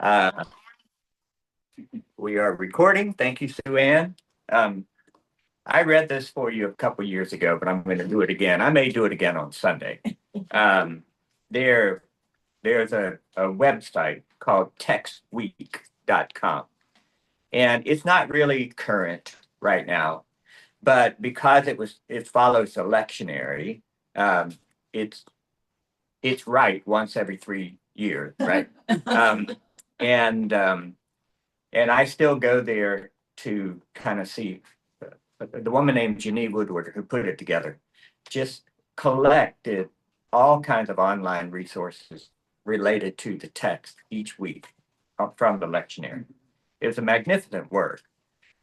Uh, we are recording. Thank you, Sue Ann. I read this for you a couple years ago, but I'm going to do it again. I may do it again on Sunday. Um, there, there's a website called textweek.com, and it's not really current right now, but because it follows the lectionary, um, it's it's right once every 3 years, right? um, and and I still go there to kind of see. The woman named Janine Woodward, who put it together, just collected all kinds of online resources related to the text each week from the lectionary. It was a magnificent work.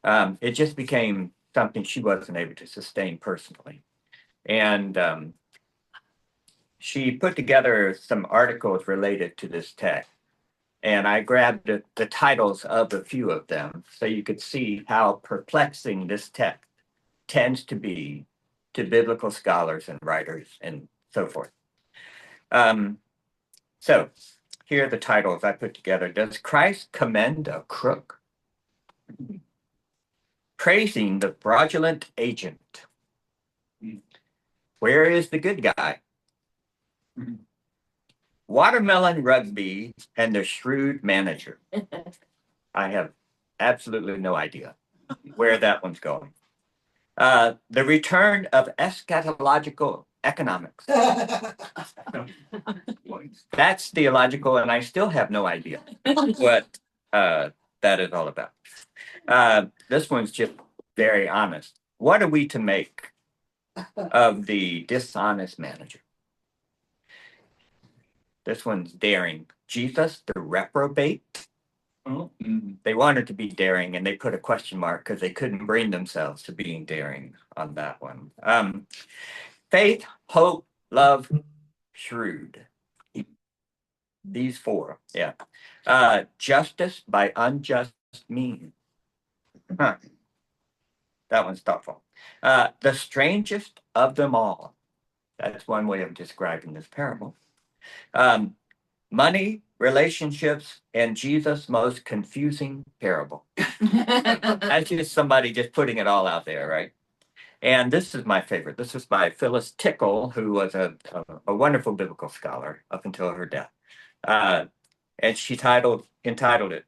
It just became something she wasn't able to sustain personally. And she put together some articles related to this text. And I grabbed the titles of a few of them so you could see how perplexing this text tends to be to biblical scholars and writers and so forth. So here are the titles I put together. Does Christ commend a crook? Praising the fraudulent agent. Where is the good guy? Watermelon rugby and the shrewd manager. I have absolutely no idea where that one's going. The return of eschatological economics. That's theological, and I still have no idea what that is all about. This one's just very honest. What are we to make of the dishonest manager? This one's daring. Jesus, the reprobate. They wanted to be daring, and they put a question mark because they couldn't bring themselves to being daring on that one. Faith, hope, love, shrewd. These four, yeah. Justice by unjust means. Huh. That one's thoughtful. The strangest of them all. That's one way of describing this parable. Money, relationships, and Jesus' most confusing parable. That's just somebody just putting it all out there, right? And this is my favorite. This is by Phyllis Tickle, who was a wonderful biblical scholar up until her death. And she entitled it,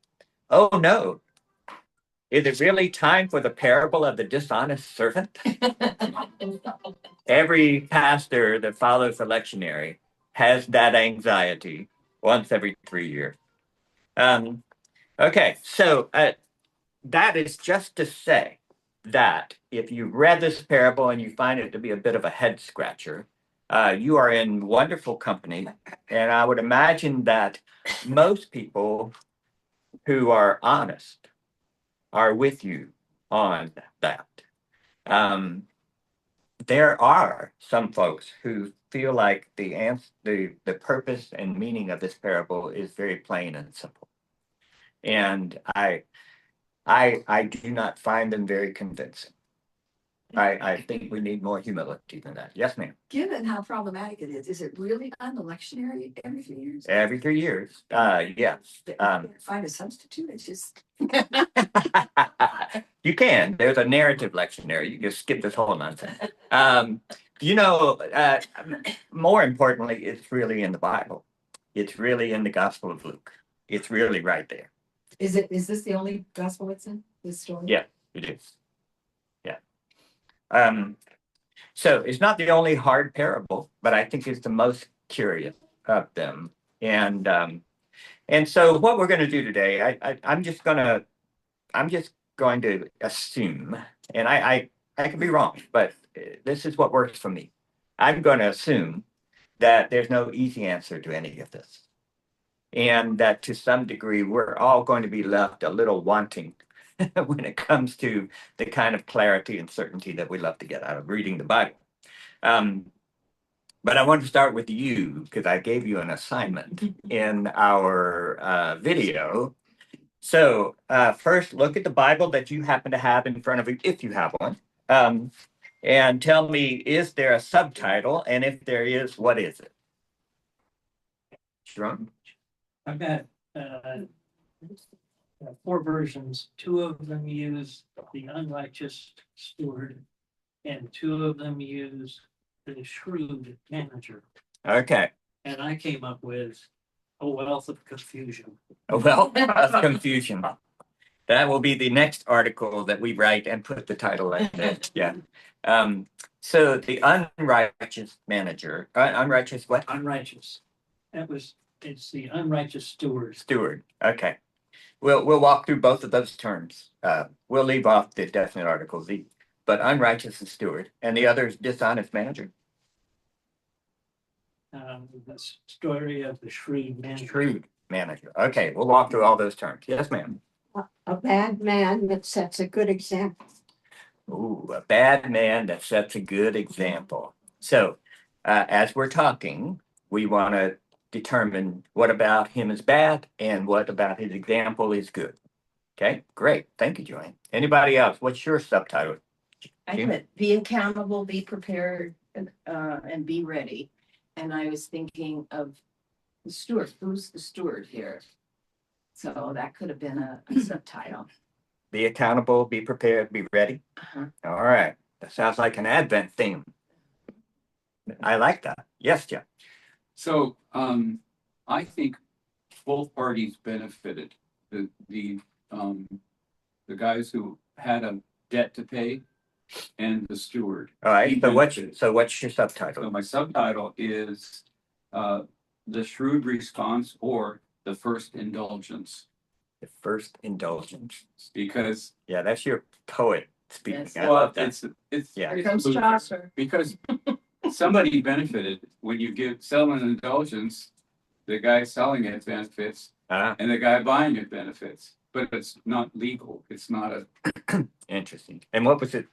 "Oh no, is it really time for the parable of the dishonest servant?" Every pastor that follows the lectionary has that anxiety once every 3 years. Okay, so that is just to say that if you read this parable and you find it to be a bit of a head scratcher, you are in wonderful company. And I would imagine that most people who are honest are with you on that. There are some folks who feel like the purpose and meaning of this parable is very plain and simple. And I do not find them very convincing. I think we need more humility than that. Yes, ma'am. Given how problematic it is it really on the lectionary every 3 years? Every 3 years. Yes. Find a substitute? It's just. You can. There's a narrative lectionary. You just skip this whole nonsense. More importantly, it's really in the Bible. It's really in the Gospel of Luke. It's really right there. Is this the only gospel it's in, this story? Yeah, it is. Yeah. So it's not the only hard parable, but I think it's the most curious of them. And so what we're going to do today, I'm just going to assume, and I could be wrong, but this is what works for me. I'm going to assume that there's no easy answer to any of this, and that to some degree we're all going to be left a little wanting when it comes to the kind of clarity and certainty that we love to get out of reading the Bible. But I want to start with you because I gave you an assignment in our video. So first, look at the Bible that you happen to have in front of you, if you have one, and tell me, is there a subtitle? And if there is, what is it? Sharon? I've got 4 versions. 2 of them use the unrighteous steward, and 2 of them use the shrewd manager. Okay. And I came up with a wealth of confusion. Well, of confusion. That will be the next article that we write and put the title like that. Yeah. So the unrighteous manager, unrighteous what? Unrighteous. It's the unrighteous steward. Steward. Okay. We'll walk through both of those terms. We'll leave off the definite article, but unrighteous is steward, and the other is dishonest manager. The story of the shrewd manager. Shrewd manager. Okay, we'll walk through all those terms. Yes, ma'am. A bad man that sets a good example. Ooh, a bad man that sets a good example. So, as we're talking, we want to determine what about him is bad and what about his example is good. Okay, great. Thank you, Joanne. Anybody else? What's your subtitle? I put be accountable, be prepared, and be ready. And I was thinking of the steward. Who's the steward here? So that could have been a subtitle. Be accountable, be prepared, be ready. Uh-huh. All right. That sounds like an Advent theme. I like that. Yes, Jeff. So I think both parties benefited. The guys who had a debt to pay and the steward. All right. He So what's benefited. your subtitle? So my subtitle is the shrewd response or the first indulgence, The first indulgence. because Yeah, that's your poet speaking. Yes. I well, love that. it's Yeah. Here comes ludicrous. Chaucer. Because somebody benefited when you sell an indulgence. The guy selling it benefits, Ah, and the guy buying it benefits, but it's not legal. It's not interesting. And what was it?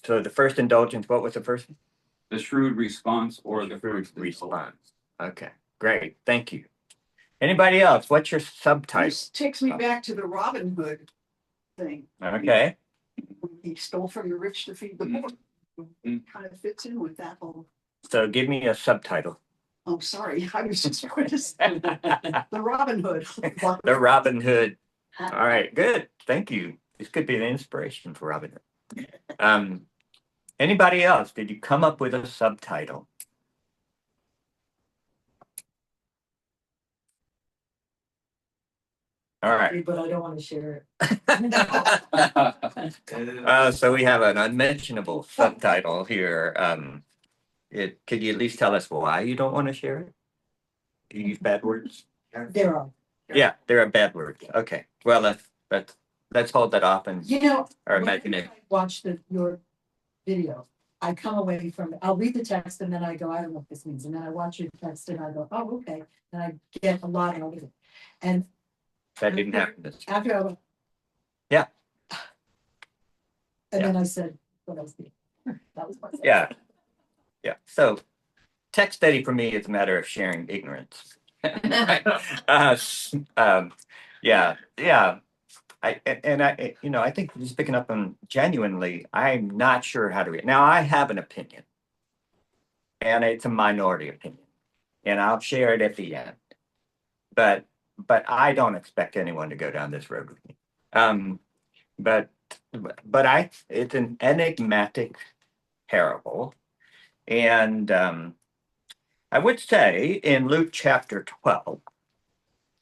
So the first indulgence, what was the first? the shrewd response or the Shrewd first response. Okay, great. Thank you. Anybody else? What's your subtitle? This takes me back to the Robin Hood thing. Okay. He stole from the rich to feed the poor. Mhm. Kind of fits in with that whole, So give me a subtitle. oh, sorry, I was just going to say, the Robin Hood. The Robin Hood. All right, good. Thank you. This could be an inspiration for Robin Hood. Anybody else? Did you come up with a subtitle? All right. But I don't want to share it. So we have an unmentionable subtitle here. Could you at least tell us why you don't want to share it? Do you use bad words? There are. Yeah, there are bad words. Okay. Well, let's hold that off and You know. our imagination. Watch your video. I come away from it. I'll read the text and then I go, I don't know what this means. And then I watch your text and I go, oh, okay. And I get a lot out of it. And That didn't happen this time. after I went. Yeah. And Yeah. then I said, what else? That was my. Yeah. Yeah. So text study for me is a matter of sharing ignorance. Yeah. I think just picking up on genuinely, I'm not sure how to read. Now I have an opinion, and it's a minority opinion, and I'll share it at the end. But I don't expect anyone to go down this road with me. But it's an enigmatic parable, and I would say in Luke chapter 12,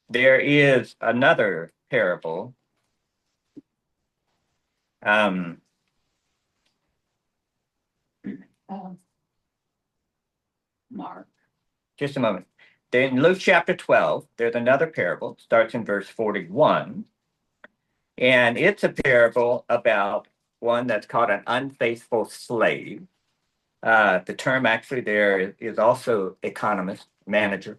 there is another parable. Mark. Just a moment. In Luke chapter 12, there's another parable, starts in verse 41. And it's a parable about one that's called an unfaithful slave. The term actually there is also economist, manager.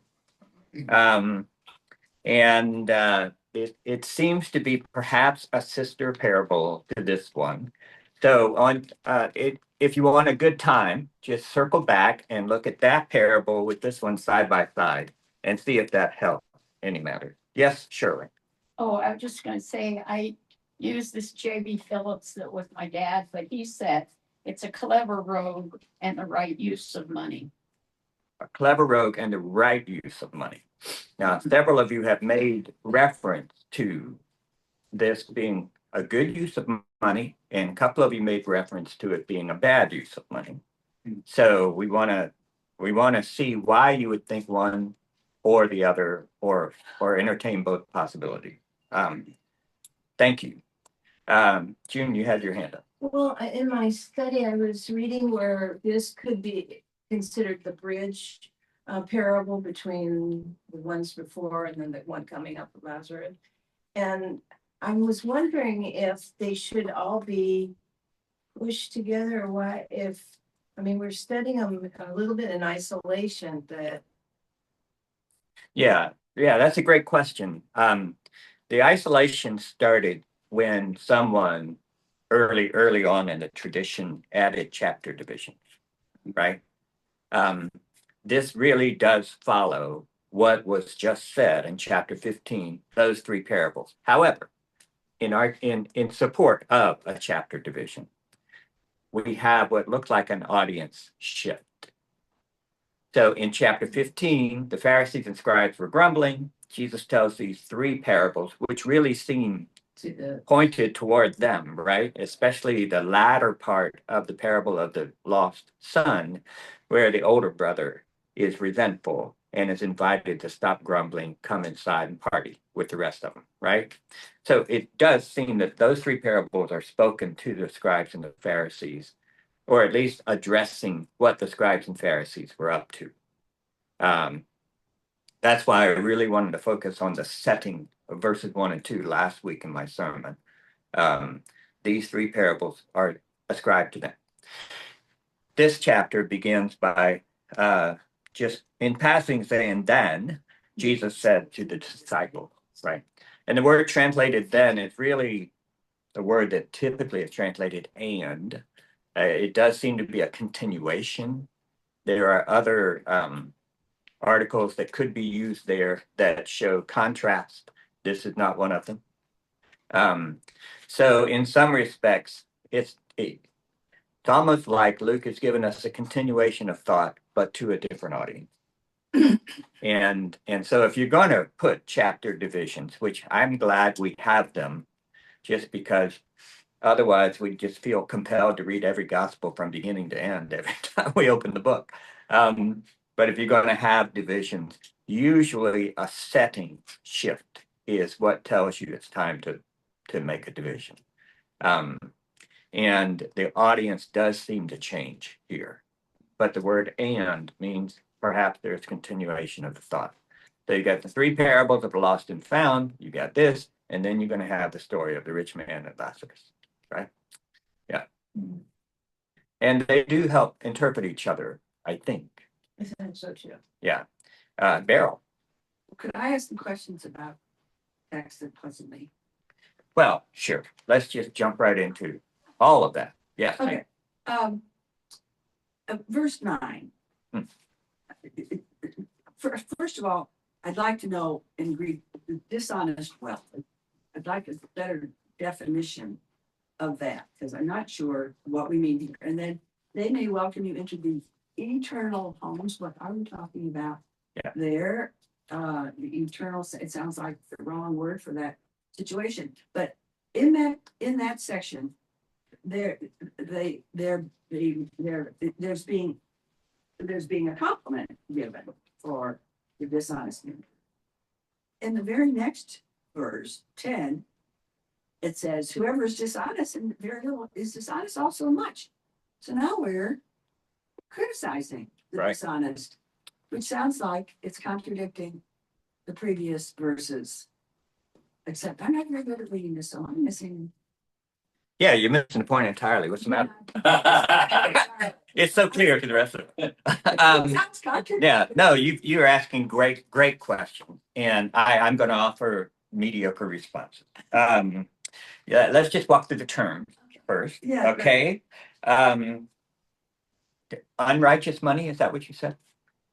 It seems to be perhaps a sister parable to this one. So if you want a good time, just circle back and look at that parable with this one side by side and see if that helps any matter. Yes, Shirley. Oh, I was just gonna say, I used this J.B. Phillips that with my dad, but he said it's a clever rogue and the right use of money. a clever rogue, and the right use of money. Now, several of you have made reference to this being a good use of money, and a couple of you made reference to it being a bad use of money. So we want to see why you would think one or the other, or entertain both possibilities. Thank you. June, you had your hand up. Well, in my study, I was reading where this could be considered the bridge parable between the ones before and then the one coming up with Lazarus. And I was wondering if they should all be pushed together, or why, if, I mean, we're studying them a little bit in isolation, but Yeah, that's a great question. The isolation started when someone early on in the tradition added chapter divisions, right? This really does follow what was just said in chapter 15, those three parables. However, in support of a chapter division, we have what looks like an audience shift. So in chapter 15, the Pharisees and scribes were grumbling. Jesus tells these three parables, which really seem to the, pointed toward them, right? Especially the latter part of the parable of the lost son, where the older brother is resentful and is invited to stop grumbling, come inside and party with the rest of them, right? So it does seem that those three parables are spoken to the scribes and the Pharisees, or at least addressing what the scribes and Pharisees were up to. That's why I really wanted to focus on the setting of verses 1 and 2 last week in my sermon. These three parables are ascribed to them. This chapter begins by just in passing saying, then Jesus said to the disciples, right? And the word translated then is really the word that typically is translated and. It does seem to be a continuation. There are other articles that could be used there that show contrast. This is not one of them. So in some respects, it's almost like Luke has given us a continuation of thought, but to a different audience. And so if you're going to put chapter divisions, which I'm glad we have them, just because otherwise we just feel compelled to read every gospel from beginning to end every time we open the book. But if you're going to have divisions, usually a setting shift is what tells you it's time to make a division. And the audience does seem to change here. But the word and means perhaps there's continuation of the thought. So you got the three parables of the lost and found, you got this, and then you're going to have the story of the rich man and Lazarus, right? Yeah. And they do help interpret each other, I think. I think so too. Yeah. Beryl. Could I ask some questions about text and pleasantly? Well, sure. Let's just jump right into all of that. Yes. Okay. Verse 9. Hmm. First of all, I'd like to know in Greek, dishonest wealth. I'd like a better definition of that, because I'm not sure what we mean here. And then they may welcome you into the eternal homes. What are we talking about? Yeah. There, the eternal, it sounds like the wrong word for that situation. But in that section, there's being a compliment given for the dishonesty. In the very next verse, 10, it says, whoever is dishonest and very little is dishonest also much. So now we're criticizing the Right. dishonest, which sounds like it's contradicting the previous verses. Except I'm not very good at reading this, so I'm missing. Yeah, you're missing the point entirely. What's the matter? It's so clear to the rest of it. Sounds contradicting. Yeah, no, you're asking great questions, and I'm going to offer mediocre responses. Yeah, let's just walk through the terms first. Yeah. Okay. Unrighteous money, is that what you said?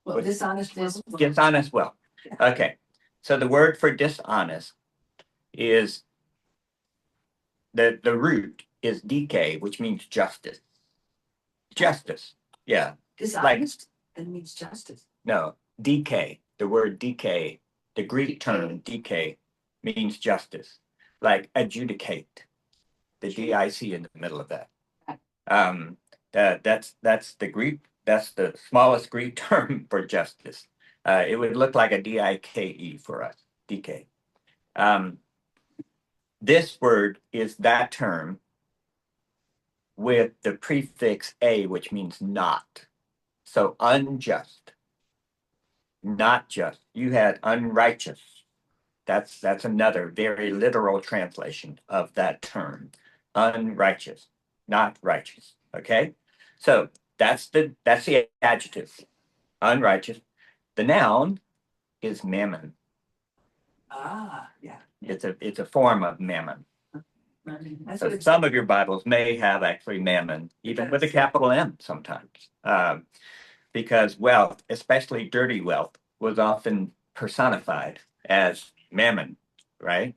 Well, dishonest is. Dishonest wealth. Okay. So the word for dishonest is the root is DK, which means justice. Justice. Yeah. Dishonest, and means justice. no, DK, the word DK, the Greek term DK means justice, like adjudicate, the DIC in the middle of that. That's the Greek, that's the smallest Greek term for justice. It would look like a DIKE for us, DK. This word is that term with the prefix a, which means not. So unjust, not just. You had unrighteous. That's another very literal translation of that term. Unrighteous, not righteous. Okay, so that's the adjective. Unrighteous. The noun is mammon. Ah, yeah. It's a form of mammon. That's So what it's, some of your Bibles may have actually mammon, even with a capital M sometimes, because wealth, especially dirty wealth, was often personified as mammon, right?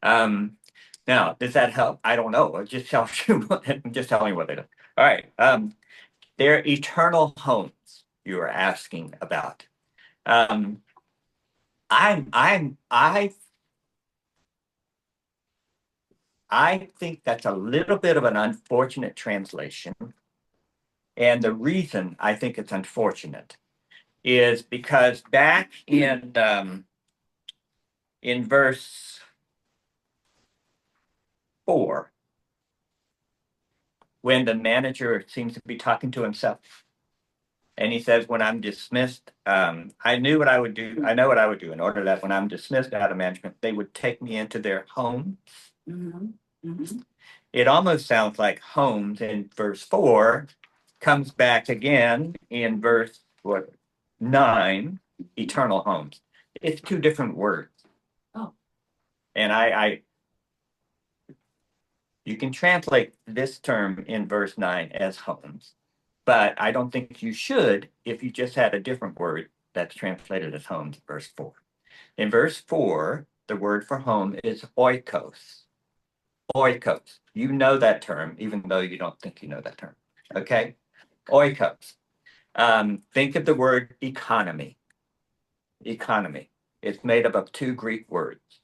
Now, does that help? I don't know. It just tells you. I'm just telling you what they do. All right. They're eternal homes you are asking about. I think that's a little bit of an unfortunate translation. And the reason I think it's unfortunate is because back in verse 4, when the manager seems to be talking to himself, and he says, when I'm dismissed, I knew what I would do. I know what I would do in order that when I'm dismissed out of management, they would take me into their home. mhm, mhm. It almost sounds like homes in verse 4 comes back again in verse 9, eternal homes. It's two different words. Oh. And you can translate this term in verse 9 as homes, but I don't think you should if you just had a different word that's translated as homes, verse 4. In verse 4, the word for home is oikos. Oikos. You know that term, even though you don't think you know that term. Okay? Oikos. Think of the word economy. Economy. It's made up of two Greek words.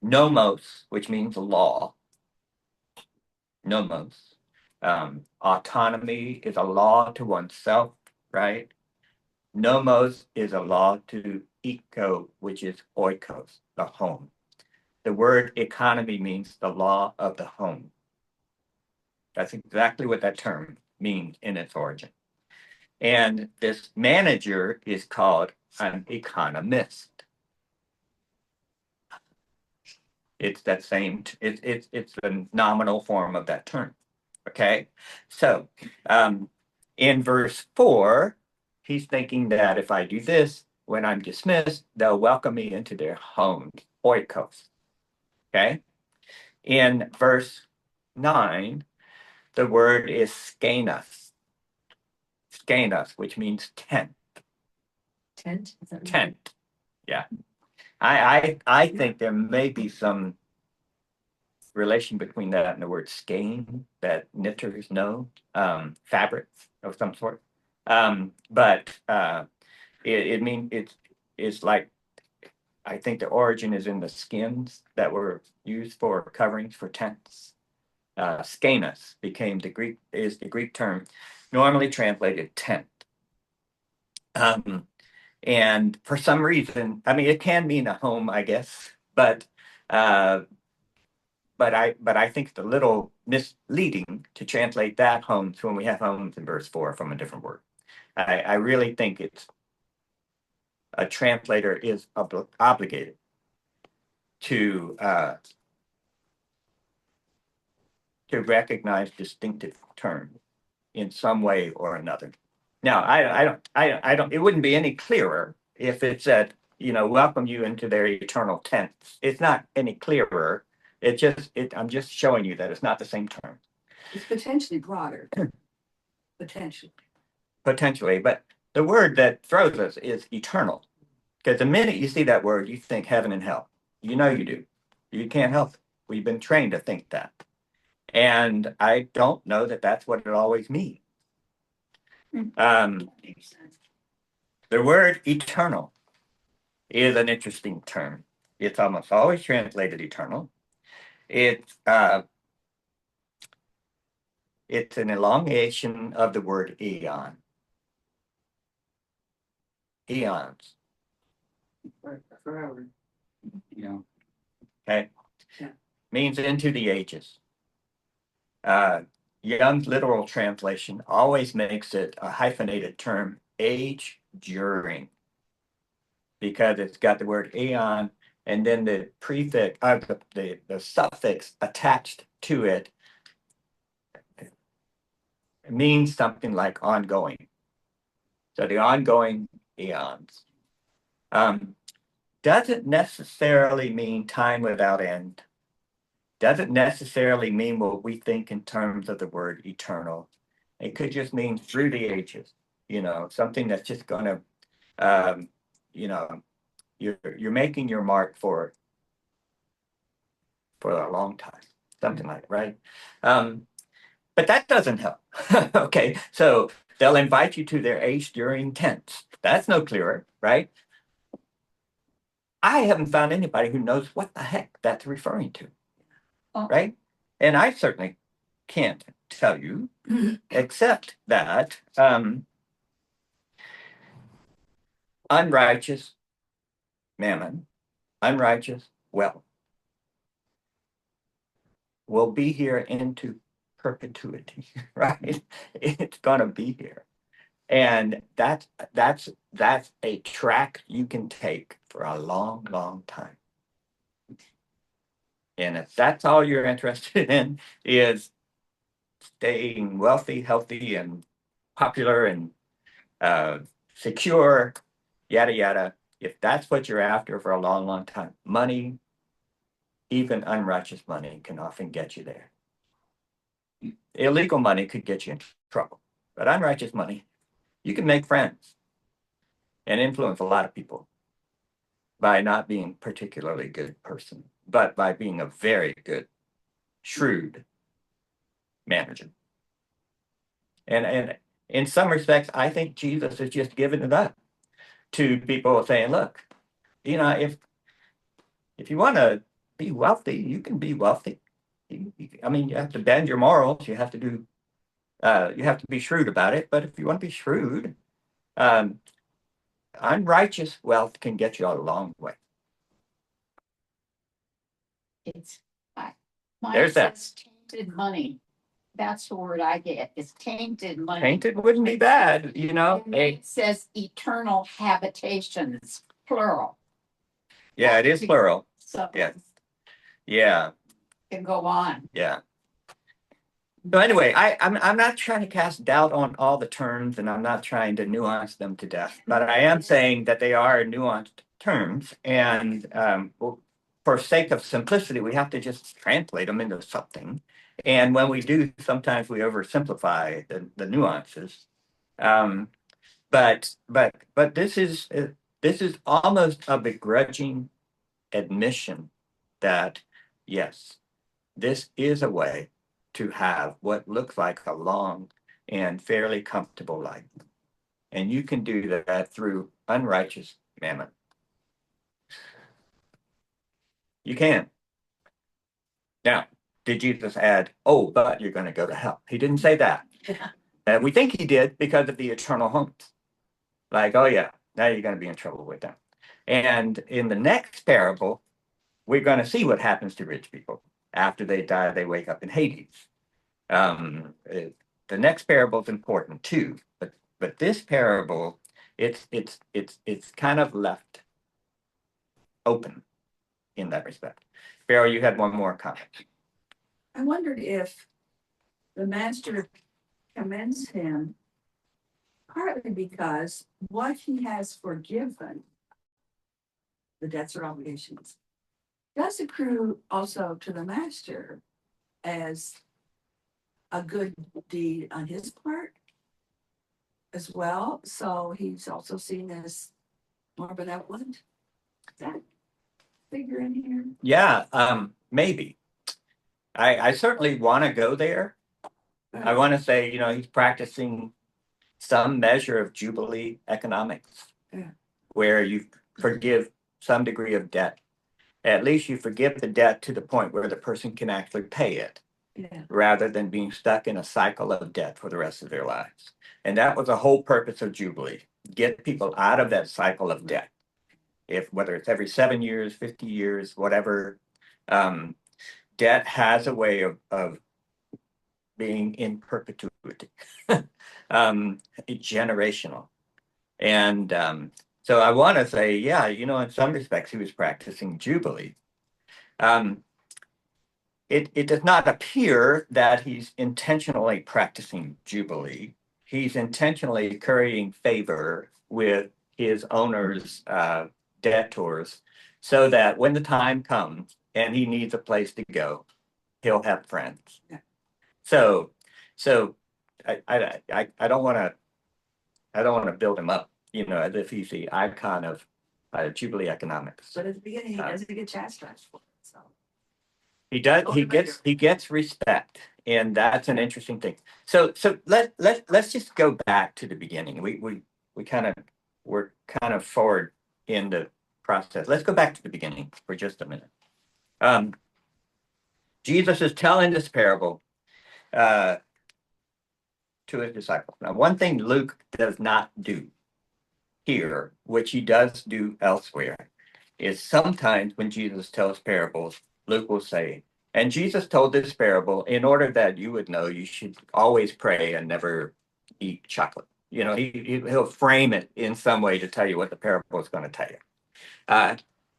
Nomos, which means law. Nomos. Autonomy is a law to oneself, right? Nomos is a law to eco, which is oikos, the home. The word economy means the law of the home. That's exactly what that term means in its origin. And this manager is called an economist. It's that same, it's the nominal form of that term. Okay, so in verse 4, he's thinking that if I do this, when I'm dismissed, they'll welcome me into their homes, oikos. Okay, in verse 9, the word is skenos. Skenos, which means tent. Tent? Is that what you- Tent. Yeah. I think there may be some relation between that and the word skein that knitters know, fabrics of some sort. But it means it's like, I think the origin is in the skins that were used for coverings for tents. Skenos became the Greek term, normally translated tent. And for some reason, I mean, it can mean a home, I guess, but I think it's a little misleading to translate that homes when we have homes in verse 4 from a different word. I really think it's a translator is obligated to recognize distinctive terms in some way or another. Now, I don't. It wouldn't be any clearer if it said, welcome you into their eternal tents. It's not any clearer. I'm just showing you that it's not the same term. It's potentially broader. Potentially. But the word that throws us is eternal. Because the minute you see that word, you think heaven and hell. You know you do. You can't help it. We've been trained to think that. And I don't know that that's what it always means. The The word eternal is an interesting term. It's almost always translated eternal. It's an elongation of the word eon. Eons. Forever. You know, Okay. Yeah. Means into the ages. Young's literal translation always makes it a hyphenated term, age during, because it's got the word aeon and then the prefix, the suffix attached to it means something like ongoing. So the ongoing eons. Doesn't necessarily mean time without end. Doesn't necessarily mean what we think in terms of the word eternal. It could just mean through the ages, something that's just gonna, you know, you're making your mark for a long time, something like, right? But that doesn't help. Okay, so they'll invite you to their age during tense. That's no clearer, right? I haven't found anybody who knows what the heck that's referring to, Oh. right? And I certainly can't tell you, except that unrighteous mammon, unrighteous wealth will be here into perpetuity, right? It's gonna be here. And that's a track you can take for a long, long time. And if that's all you're interested in is staying wealthy, healthy, and popular and secure, yada yada. If that's what you're after for a long, long time, money, even unrighteous money, can often get you there. Illegal money could get you in trouble, but unrighteous money, you can make friends and influence a lot of people by not being a particularly good person, but by being a very good, shrewd manager. And in some respects, I think Jesus has just given it up to people saying, look, if you want to be wealthy, you can be wealthy. I mean, you have to bend your morals. You have to be shrewd about it. But if you want to be shrewd, unrighteous wealth can get you a long way. It's, mine There's that. says tainted money. That's the word I get, is tainted money. Tainted wouldn't be bad, And it says eternal habitations, plural. Yeah, it is plural. So Yeah. Yeah. can go on. Yeah. So anyway, I'm not trying to cast doubt on all the terms, and I'm not trying to nuance them to death, but I am saying that they are nuanced terms, and for sake of simplicity, we have to just translate them into something. And when we do, sometimes we oversimplify the nuances. But this is almost a begrudging admission that yes, this is a way to have what looks like a long and fairly comfortable life. And you can do that through unrighteous mammon. You can. Now, did Jesus add, oh, but you're going to go to hell? He didn't say that. And we think he did because of the eternal homes. Like, oh yeah, now you're going to be in trouble with them. And in the next parable, we're going to see what happens to rich people. After they die, they wake up in Hades. The next parable is important too, but this parable, it's kind of left open in that respect. Pharaoh, you had one more comment. I wondered if the master commends him partly because what he has forgiven, the debts or obligations, does accrue also to the master as a good deed on his part as well. So he's also seen as more benevolent. Is that figure in here? Yeah, maybe. I certainly want to go there. I want to say, he's practicing some measure of Jubilee economics. Yeah. where you forgive some degree of debt. At least you forgive the debt to the point where the person can actually pay it, Yeah. rather than being stuck in a cycle of debt for the rest of their lives. And that was the whole purpose of Jubilee, get people out of that cycle of debt. If whether it's every 7 years, 50 years, whatever, debt has a way of being in perpetuity, generational. And so I want to say, yeah, in some respects, he was practicing Jubilee. It does not appear that he's intentionally practicing Jubilee. He's intentionally currying favor with his owners, debtors, so that when the time comes and he needs a place to go, he'll have friends. Yeah. So I don't want to build him up, as if he's the icon of Jubilee economics. But at the beginning, he doesn't get chastised for it, so. He does. He gets respect, and that's an interesting thing. So let's just go back to the beginning. We're kind of forward in the process. Let's go back to the beginning for just a minute. Jesus is telling this parable to his disciples. Now, one thing Luke does not do here, which he does do elsewhere, is sometimes when Jesus tells parables, Luke will say, and Jesus told this parable in order that you would know you should always pray and never eat chocolate. He'll frame it in some way to tell you what the parable is going to tell you.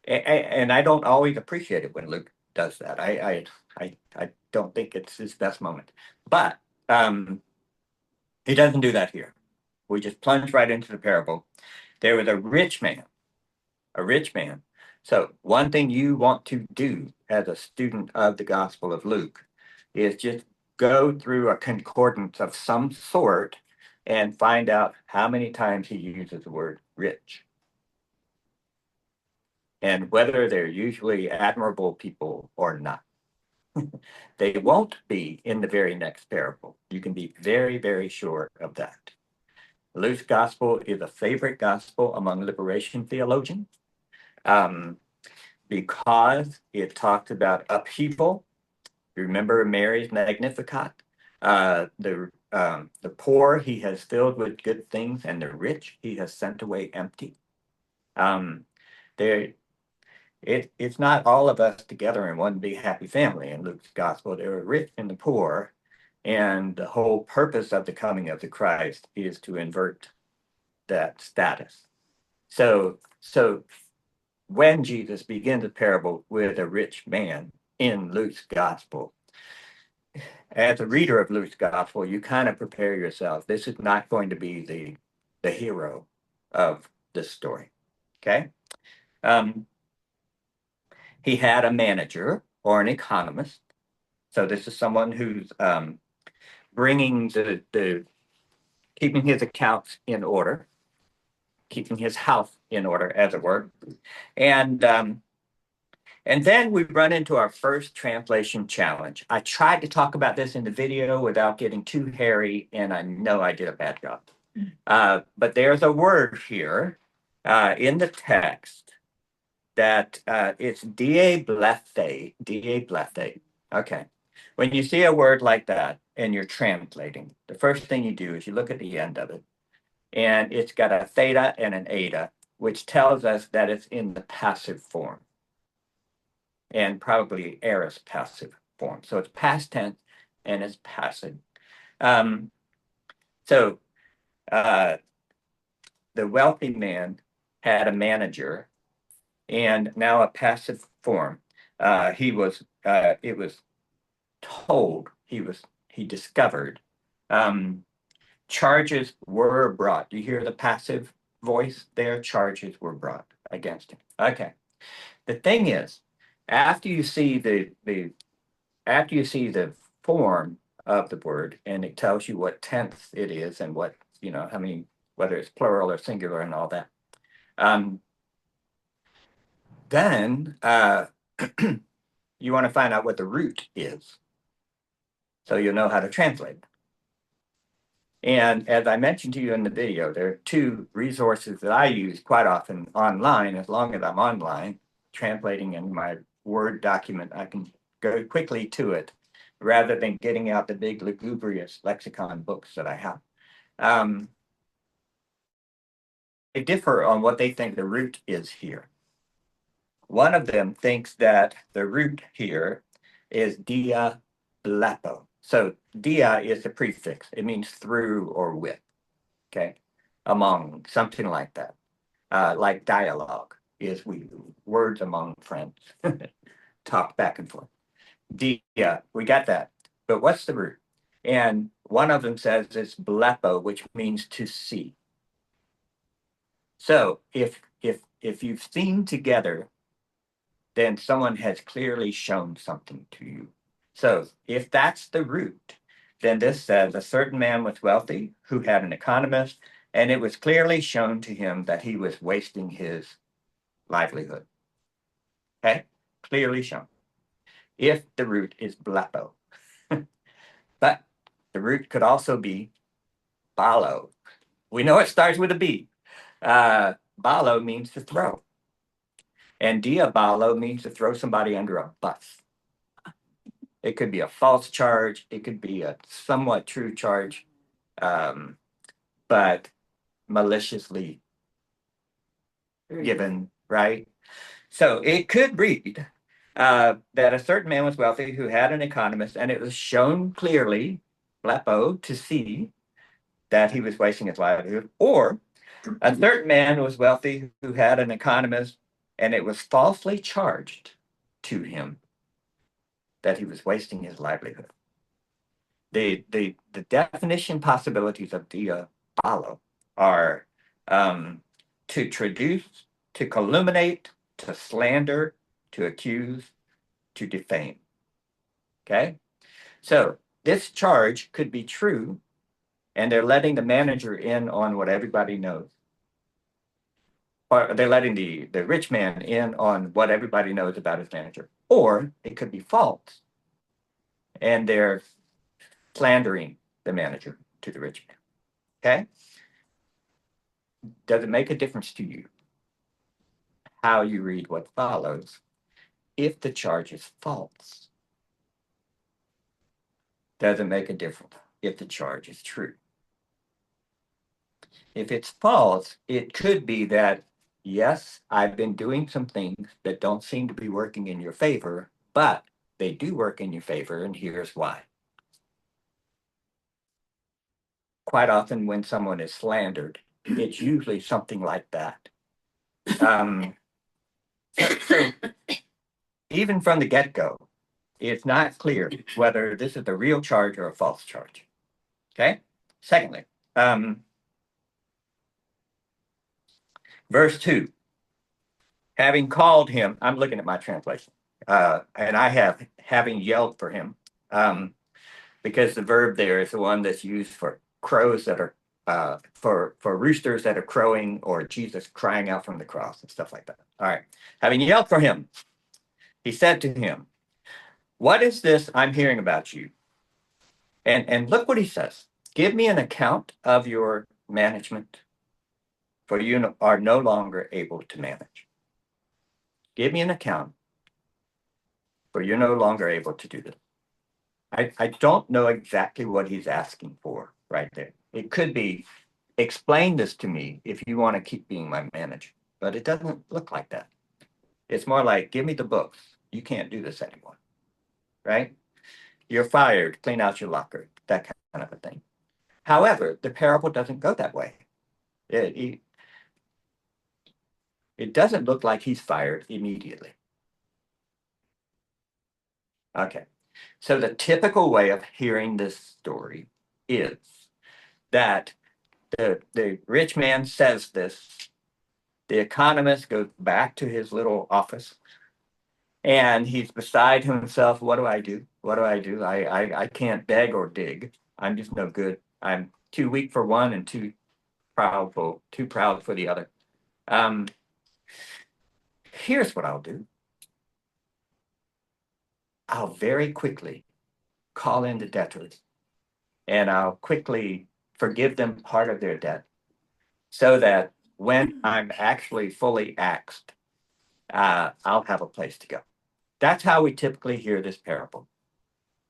And I don't always appreciate it when Luke does that. I don't think it's his best moment. But he doesn't do that here. We just plunge right into the parable. There was a rich man. So one thing you want to do as a student of the Gospel of Luke is just go through a concordance of some sort and find out how many times he uses the word rich. And whether they're usually admirable people or not. They won't be in the very next parable. You can be very, very sure of that. Luke's Gospel is a favorite Gospel among liberation theologians. Because it talks about upheaval. Remember Mary's Magnificat? The poor he has filled with good things, and the rich he has sent away empty. It's not all of us together in one big happy family in Luke's Gospel. There are rich and the poor, and the whole purpose of the coming of the Christ is to invert that status. So when Jesus begins a parable with a rich man in Luke's Gospel, as a reader of Luke's Gospel, you kind of prepare yourself. This is not going to be the hero of this story. Okay? He had a manager or an economist. So this is someone who's bringing keeping his accounts in order, keeping his house in order, as it were. And then we run into our first translation challenge. I tried to talk about this in the video without getting too hairy, and I know I did a bad job. But there's a word here in the text that it's diablethe. Okay. When you see a word like that and you're translating, the first thing you do is you look at the end of it, and it's got a theta and an eta, which tells us that it's in the passive form, and probably aorist passive form. So it's past tense and it's passive. So the wealthy man had a manager, and now a passive form. It was told, he discovered, charges were brought. Do you hear the passive voice there? Charges were brought against him. Okay. The thing is, after you see the form of the word, and it tells you what tense it is and what, how many, whether it's plural or singular and all that, then you want to find out what the root is, so you'll know how to translate. And as I mentioned to you in the video, there are two resources that I use quite often online, as long as I'm online, translating in my Word document, I can go quickly to it rather than getting out the big lugubrious lexicon books that I have. They differ on what they think the root is here. One of them thinks that the root here is dia blepo. So dia is the prefix. It means through or with, okay? Among, something like that. Like dialogue is words among friends. Talk back and forth. Dia, we got that. But what's the root? And one of them says it's blepo, which means to see. So if you've seen together, then someone has clearly shown something to you. So if that's the root, then this says a certain man was wealthy who had an economist, and it was clearly shown to him that he was wasting his livelihood. Okay, clearly shown. If the root is blepo. But the root could also be balo. We know it starts with a B. Balo means to throw. And diabolo means to throw somebody under a bus. It could be a false charge. It could be a somewhat true charge, but maliciously given, right? So it could read that a certain man was wealthy who had an economist, and it was shown clearly, blepo, to see that he was wasting his livelihood. Or a certain man was wealthy who had an economist, and it was falsely charged to him that he was wasting his livelihood. The definition possibilities of diabolo are to traduce, to calumniate, to slander, to accuse, to defame. Okay? So this charge could be true, and they're letting the manager in on what everybody knows. Or they're letting the rich man in on what everybody knows about his manager. Or it could be false, and they're slandering the manager to the rich man. Okay? Does it make a difference to you how you read what follows if the charge is false? Does it make a difference if the charge is true? If it's false, it could be that, yes, I've been doing some things that don't seem to be working in your favor, but they do work in your favor, and here's why. Quite often when someone is slandered, it's usually something like that. So even from the get-go, it's not clear whether this is a real charge or a false charge. Okay? Secondly, verse 2, having called him, I'm looking at my translation, and I have having yelled for him, because the verb there is the one that's used for crows that are, for roosters that are crowing, or Jesus crying out from the cross and stuff like that. All right. Having yelled for him, he said to him, what is this I'm hearing about you? And look what he says. Give me an account of your management, for you are no longer able to manage. Give me an account, for you're no longer able to do this. I don't know exactly what he's asking for right there. It could be, explain this to me if you want to keep being my manager, but it doesn't look like that. It's more like, give me the books. You can't do this anymore, right? You're fired, clean out your locker, that kind of a thing. However, the parable doesn't go that way. It doesn't look like he's fired immediately. Okay, so the typical way of hearing this story is that the rich man says this, the economist goes back to his little office, and he's beside himself. What do I do? What do I do? I can't beg or dig. I'm just no good. I'm too weak for one and too proud for the other. Here's what I'll do. I'll very quickly call in the debtors, and I'll quickly forgive them part of their debt so that when I'm actually fully axed, I'll have a place to go. That's how we typically hear this parable.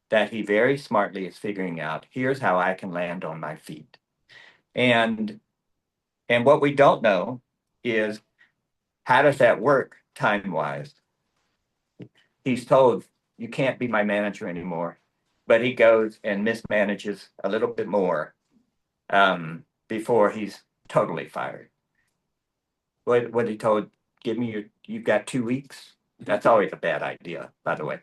That he very smartly is figuring out, here's how I can land on my feet. And what we don't know is, how does that work time-wise? He's told, you can't be my manager anymore, but he goes and mismanages a little bit more before he's totally fired. What he told, you've got 2 weeks. That's always a bad idea, by the way.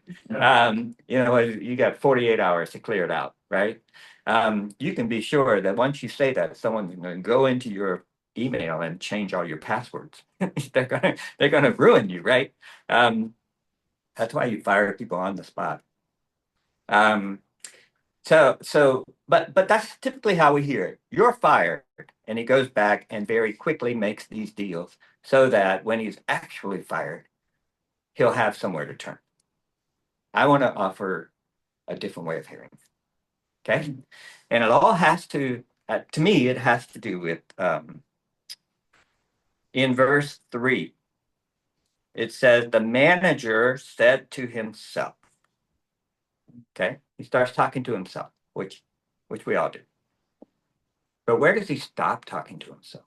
You got 48 hours to clear it out, right? You can be sure that once you say that, someone's going to go into your email and change all your passwords. they're gonna ruin you, right? That's why you fire people on the spot. But that's typically how we hear it. You're fired, and he goes back and very quickly makes these deals so that when he's actually fired, he'll have somewhere to turn. I want to offer a different way of hearing it. Okay, and it all has to me, it has to do with in verse 3. It says the manager said to himself. Okay, he starts talking to himself, which we all do. But where does he stop talking to himself?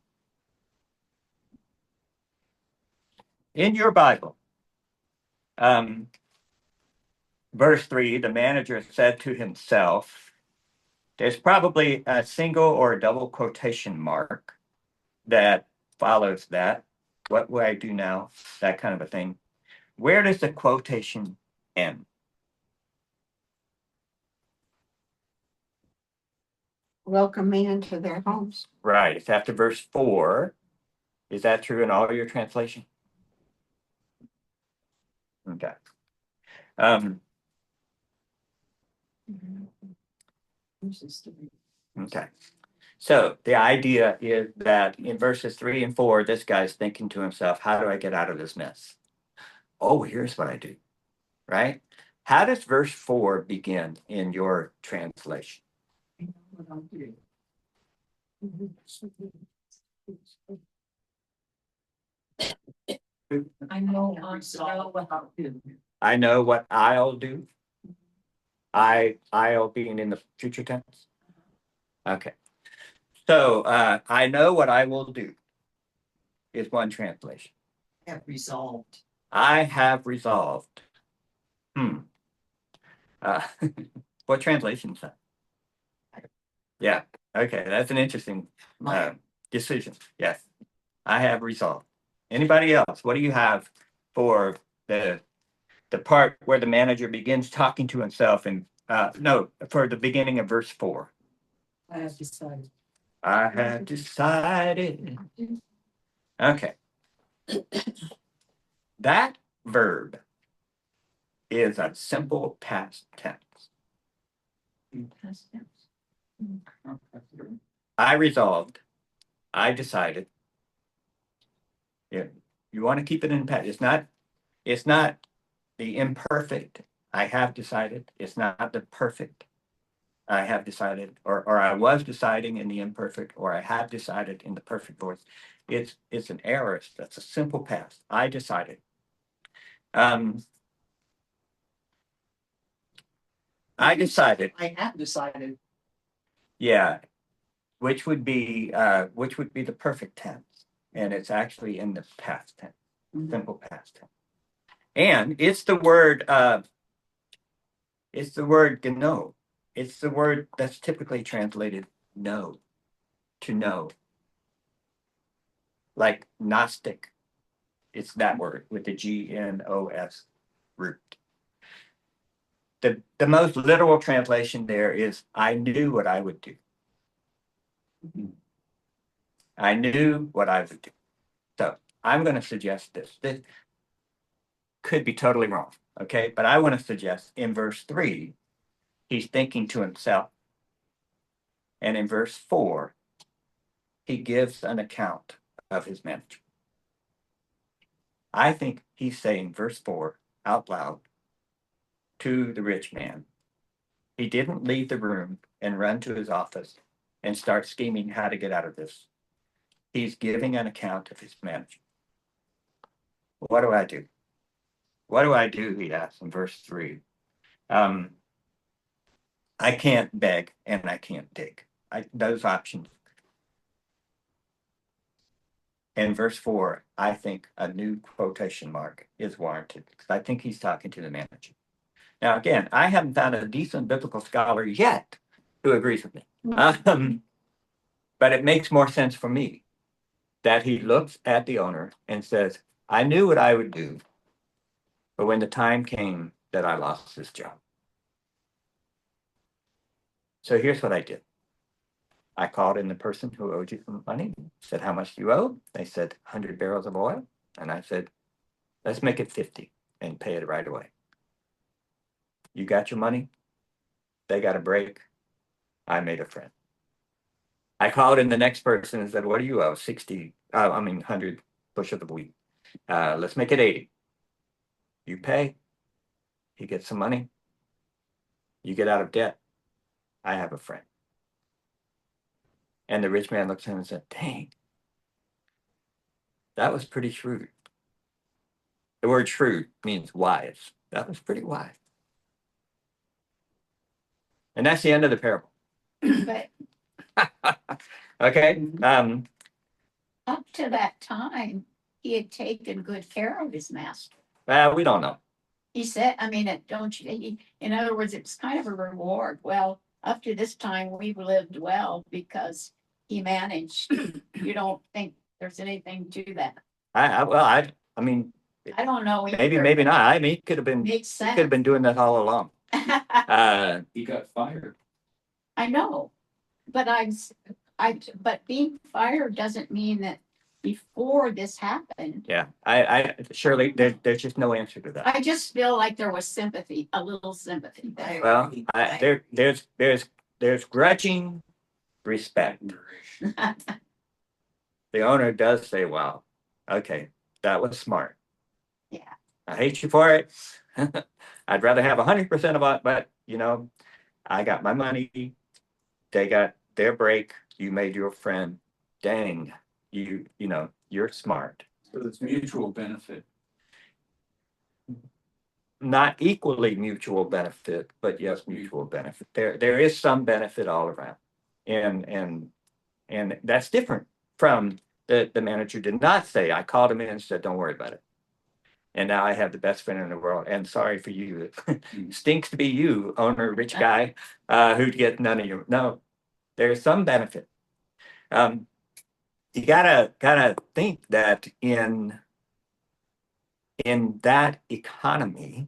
In your Bible, verse 3, the manager said to himself, there's probably a single or a double quotation mark that follows that. What will I do now? That kind of a thing. Where does the quotation end? Welcome me into their homes. Right, it's after verse 4. Is that true in all your translation? Okay. Okay. So the idea is that in verses 3 and 4, this guy's thinking to himself, how do I get out of this mess? Oh, here's what I do, right? How does verse 4 begin in your translation? I know what I'll do. I know what I'll do. I'll being in the future tense. Okay. So I know what I will do is one translation. Have resolved. I have resolved. What translation is that? Yeah. Okay. That's an interesting decision. Yes. I have resolved. Anybody else? What do you have for the part where the manager begins talking to himself and no, for the beginning of verse 4? I have decided. I have decided. Okay. That verb is a simple past tense. I resolved. I decided. Yeah. You want to keep it in past. It's not the imperfect. I have decided. It's not the perfect. I have decided, or I was deciding in the imperfect, or I have decided in the perfect voice. It's an aorist. That's a simple past. I decided. I decided. I have decided. Yeah, which would be the perfect tense, and it's actually in the past tense, simple past tense, and it's the word gno. It's the word that's typically translated know, to know, like Gnostic. It's that word with the GNOS root. The most literal translation there is I knew what I would do. I knew what I would do. So I'm going to suggest this. This could be totally wrong, okay? But I want to suggest in verse 3, he's thinking to himself. And in verse 4, he gives an account of his manager. I think he's saying verse 4 out loud to the rich man. He didn't leave the room and run to his office and start scheming how to get out of this. He's giving an account of his management. What do I do? What do I do? He asks in verse 3. I can't beg and I can't dig. Those options. In verse 4, I think a new quotation mark is warranted because I think he's talking to the manager. Now, again, I haven't found a decent biblical scholar yet who agrees with me. But it makes more sense for me that he looks at the owner and says, I knew what I would do, but when the time came that I lost this job. So here's what I did. I called in the person who owed you some money, said, how much do you owe? They said, 100 barrels of oil. And I said, let's make it 50 and pay it right away. You got your money. They got a break. I made a friend. I called in the next person and said, what do you owe? 100 bushels of wheat. Let's make it 80. You pay. You get some money. You get out of debt. I have a friend. And the rich man looked at him and said, dang, that was pretty shrewd. The word shrewd means wise. That was pretty wise. And that's the end of the parable. But Okay. up to that time, he had taken good care of his master. We don't know. He said, I mean, don't you, in other words, it's kind of a reward. Well, up to this time, we've lived well because he managed. You don't think there's anything to that? I mean, I don't know. maybe either. not. I mean, he could have been Makes sense. doing that all along. He got fired. I know, but but being fired doesn't mean that before this happened. Yeah, I surely there's just no answer to that. I just feel like there was sympathy, a little sympathy there. Well, there's grudging respect. The owner does say, "Wow, okay, that was smart. Yeah. I hate you for it. I'd rather have 100% of it, but I got my money. They got their break. You made your friend. Dang, you're smart." So it's mutual benefit. Not equally mutual benefit, but yes, mutual benefit. There is some benefit all around, and that's different from the manager did not say. I called him in and said, "Don't worry about it." And now I have the best friend in the world. And sorry for you, stinks to be you, owner, rich guy, who get none of your. No, there's some benefit. You gotta think that in that economy,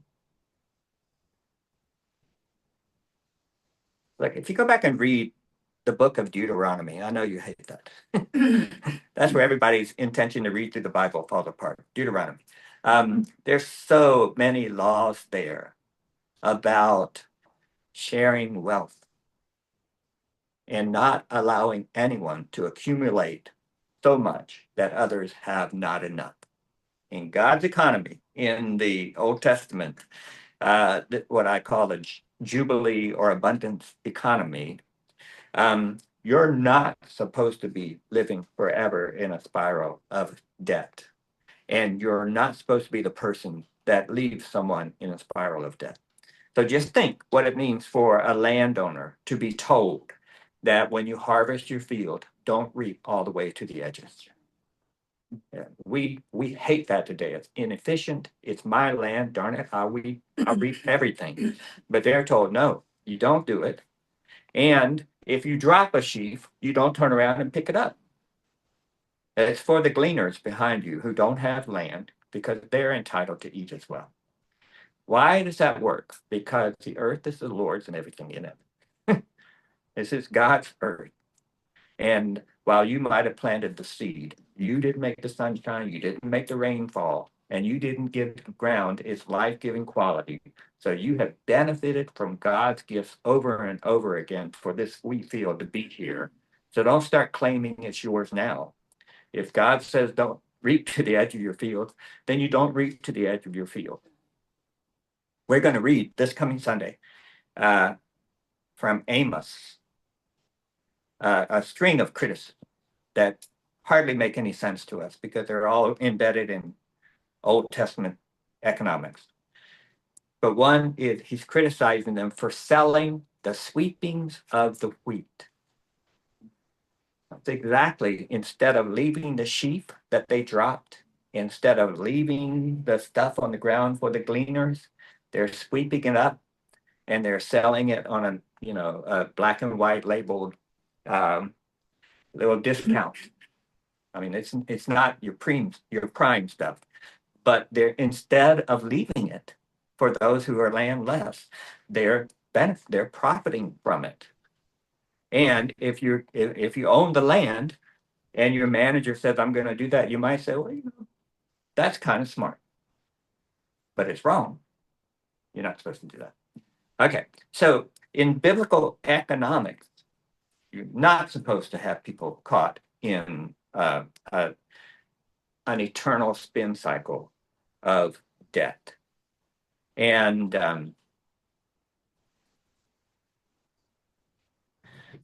like if you go back and read the book of Deuteronomy, I know you hate that. That's where everybody's intention to read through the Bible falls apart. Deuteronomy. There's so many laws there about sharing wealth and not allowing anyone to accumulate so much that others have not enough. In God's economy, in the Old Testament, what I call the Jubilee or abundance economy, you're not supposed to be living forever in a spiral of debt. And you're not supposed to be the person that leaves someone in a spiral of debt. So just think what it means for a landowner to be told that when you harvest your field, don't reap all the way to the edges. Yeah, we hate that today. It's inefficient. It's my land. Darn it. I'll reap everything. But they're told, no, you don't do it. And if you drop a sheaf, you don't turn around and pick it up. It's for the gleaners behind you who don't have land because they're entitled to eat as well. Why does that work? Because the earth is the Lord's and everything in it. This is God's earth. And while you might have planted the seed, you didn't make the sunshine, you didn't make the rainfall, and you didn't give the ground its life-giving quality. So you have benefited from God's gifts over and over again for this wheat field to be here. So don't start claiming it's yours now. If God says don't reap to the edge of your field, then you don't reap to the edge of your field. We're going to read this coming Sunday from Amos. a string of criticisms that hardly make any sense to us because they're all embedded in Old Testament economics. But one is he's criticizing them for selling the sweepings of the wheat. That's exactly, instead of leaving the sheaf that they dropped, instead of leaving the stuff on the ground for the gleaners, they're sweeping it up and they're selling it on a black and white labeled little discount. I mean, it's not your prime stuff, but they're, instead of leaving it for those who are landless, they're profiting from it. And if you own the land and your manager says, I'm going to do that, you might say, well, that's kind of smart, but it's wrong. You're not supposed to do that. Okay, so in biblical economics, you're not supposed to have people caught in an eternal spin cycle of debt. And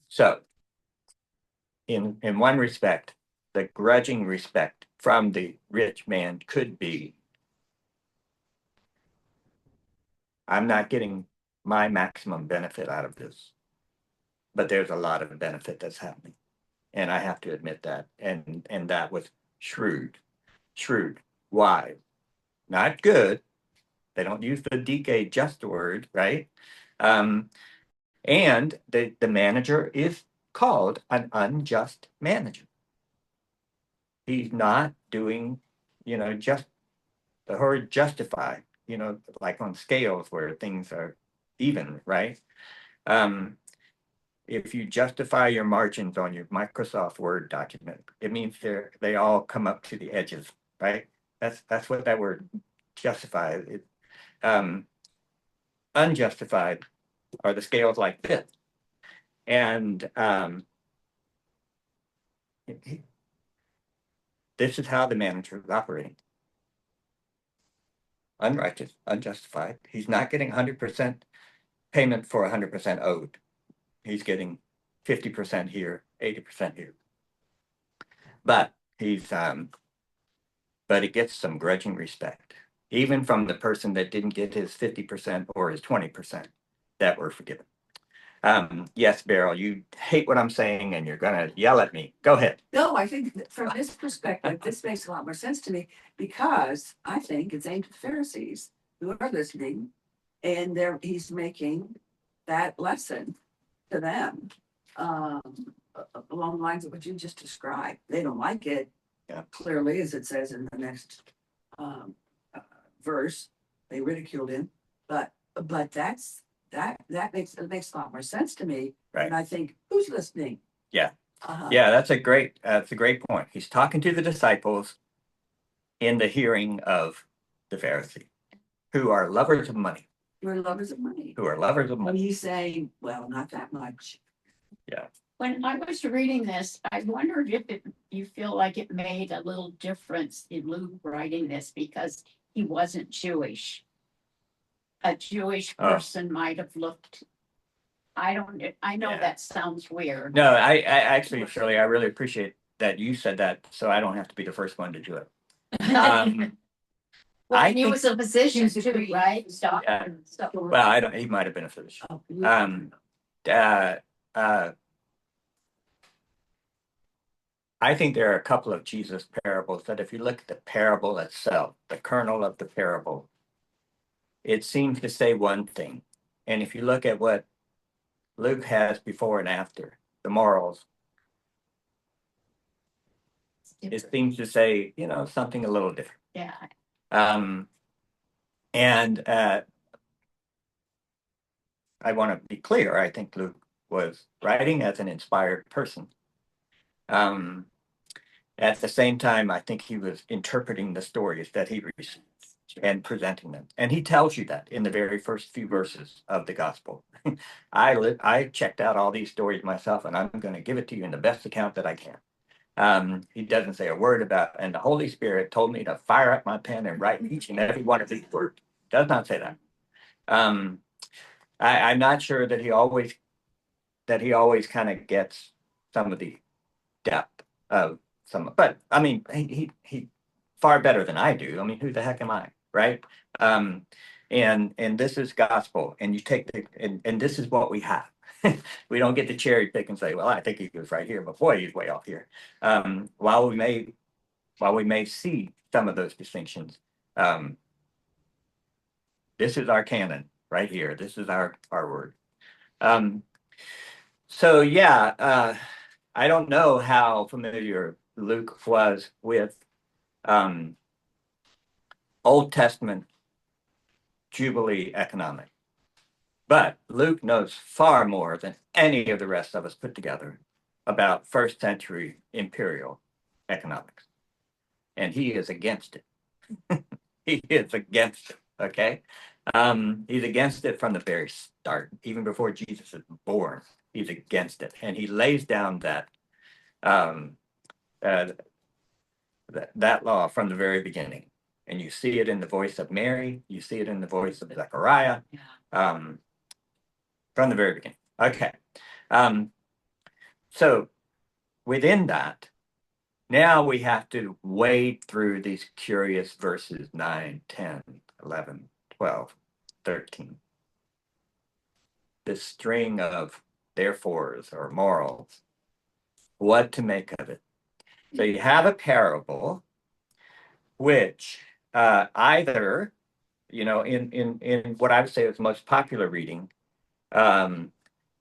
so in one respect, the grudging respect from the rich man could be, I'm not getting my maximum benefit out of this, but there's a lot of benefit that's happening. And I have to admit that. And that was shrewd, wise, not good. They don't use the DK just word, right? And the manager is called an unjust manager. He's not doing, just the word justify, like on scales where things are even, right? If you justify your margins on your Microsoft Word document, it means they all come up to the edges, right? That's what that word justify. Unjustified are the scales like this. And this is how the manager is operating. Unrighteous, unjustified. He's not getting 100% payment for 100% owed. He's getting 50% here, 80% here. But he gets some grudging respect, even from the person that didn't get his 50% or his 20% that were forgiven. Yes, Beryl, you hate what I'm saying and you're gonna yell at me. Go ahead. No, I think that from this perspective, this makes a lot more sense to me because I think it's aimed at the Pharisees who are listening. And he's making that lesson to them along the lines of what you just described. They don't like it. Yeah. Clearly, as it says in the next verse, they ridiculed him. But that makes a lot more sense to me. Right. And I think, who's listening? Yeah. Yeah, that's a great point. He's talking to the disciples in the hearing of the Pharisee, who are lovers of money. We're lovers of money. When he's saying, well, not that much. Yeah. When I was reading this, I wondered if you feel like it made a little difference in Luke writing this because he wasn't Jewish. A Jewish person might have looked. I know that sounds weird. No, I actually, Shirley, I really appreciate that you said that, so I don't have to be the first one to do it. Well, I and he think- was a physician too, right? Yeah. So, Well, he might have been a physician. I think there are a couple of Jesus parables that if you look at the parable itself, the kernel of the parable, it seems to say one thing. And if you look at what Luke has before and after, the morals, it seems to say, something a little different. yeah. And I want to be clear, I think Luke was writing as an inspired person. At the same time, I think he was interpreting the stories that he received and presenting them. And he tells you that in the very first few verses of the gospel. I checked out all these stories myself, and I'm going to give it to you in the best account that I can. He doesn't say a word about, and the Holy Spirit told me to fire up my pen and write each and every one of these words. Does not say that. I'm not sure that he always kind of gets some of the depth of but I mean, he far better than I do. I mean, who the heck am I, right? And this is gospel, and you take and this is what we have. We don't get to cherry pick and say, well, I think he was right here, but boy, he's way off here. While we may see some of those distinctions, this is our canon right here. This is our word. So yeah, I don't know how familiar Luke was with Old Testament Jubilee economics, but Luke knows far more than any of the rest of us put together about first century imperial economics. And he is against it. He is against it, okay? He's against it from the very start, even before Jesus is born. He's against it, and he lays down that that law from the very beginning. And you see it in the voice of Mary. You see it in the voice of Zechariah, from the very beginning. Okay, so within that, now we have to wade through these curious verses 9, 10, 11, 12, 13. This string of therefores or morals, what to make of it. So you have a parable, which either, in what I would say is most popular reading,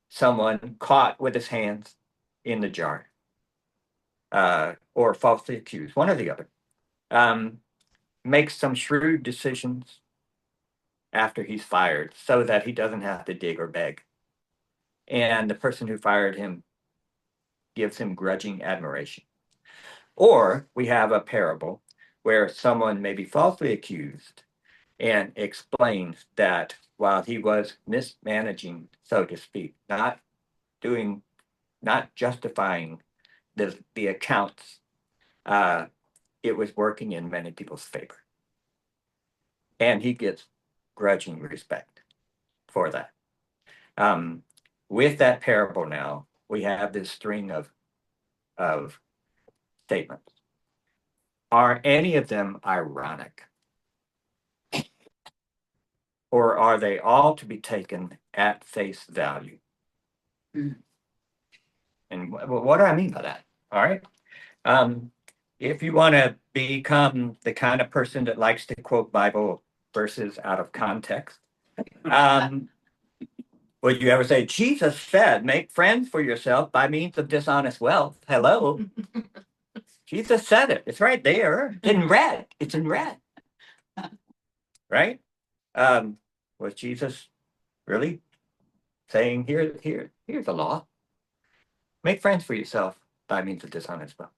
someone caught with his hands in the jar, or falsely accused, one or the other, makes some shrewd decisions after he's fired so that he doesn't have to dig or beg. And the person who fired him gives him grudging admiration. Or we have a parable where someone may be falsely accused and explains that while he was mismanaging, so to speak, not justifying the accounts, it was working in many people's favor. And he gets grudging respect for that. With that parable now, we have this string of statements. Are any of them ironic? Or are they all to be taken at face value? Mm. And what do I mean by that? All right. If you want to become the kind of person that likes to quote Bible verses out of context, would you ever say, Jesus said, make friends for yourself by means of dishonest wealth? Hello. Jesus said it. It's right there. In red. It's in red. Right? Was Jesus really saying, here's the law? Make friends for yourself by means of dishonest wealth.